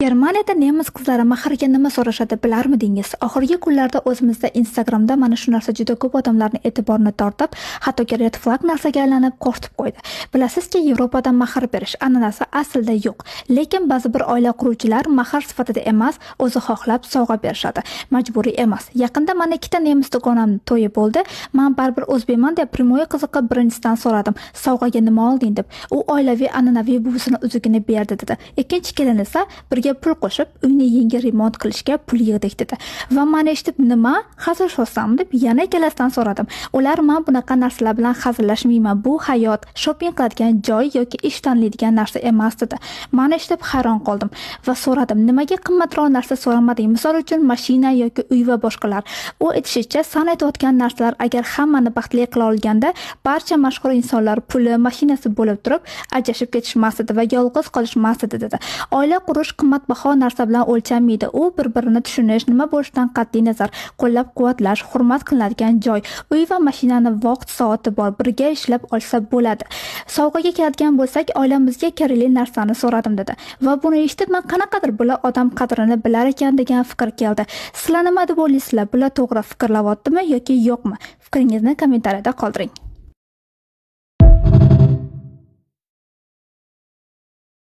Germaniyada nemis qizlari mahrga nima so'rashadi bilarmidingiz? Oxirgi kunlarda o'zimizda Instagramda mana shu narsa juda ko'p odamlarning e'tiborini tortib, hattoki red flag narsaga aylanib qo'rqitib qo'ydi. Bilasizki, Yevropada mahr berish an'anasi aslida yo'q, lekin ba'zi bir oila quruvchilar mahr sifatida emas, o'zi xohlab sovg'a berishadi. Majburiy emas. Yaqinda mana ikkita nemis dugonamning to'yi bo'ldi. Men baribir o'zbekman deb primoya qiziqib birinchisidan so'radim. Sovg'aga nima olding deb. U oilaviy an'anaviy buvisini uzugini berdi dedi. Ikkinchi kelin esa pul qo'shib uyni yangi remont qilishga pul yig'dik dedi. Va men eshitib nima hazillasam deb yana ikkalasidan so'radim. Ular men bunaqa narsalar bilan hazillashmayman. Bu hayot, shopping qiladigan joy yoki ish tanlaydigan narsa emas dedi. Men eshitib hayron qoldim va so'radim, nimaga qimmatroq narsa so'ramading? Misol uchun mashina yoki uy va boshqalar. U aytishicha, san aytayotgan narsalar agar hammani baxtli qila olganda, barcha mashhur insonlar puli, mashinasi bo'lib turib, ajrashib ketishmas edi va yolg'iz qolishmas edi dedi. Oila qurish qimmatbaho narsa bilan o'lchanmaydi. U bir-birini tushunish, nima bo'lishidan qat'iy nazar, qo'llab-quvvatlash, hurmat qilinadigan joy, uy va mashinani vaqt soati bor, birga ishlab olsa bo'ladi. Sovg'aga keladigan bo'lsak, oilamizga kerakli narsani so'radim dedi. Va buni eshitib, men qanaqadir bular odam qadrini bilar ekan degan fikr keldi. Sizlar nima deb o'ylaysizlar? Bular to'g'ri fikrlayaptimi yoki yo'qmi? Fikringizni kommentariyada qoldiring.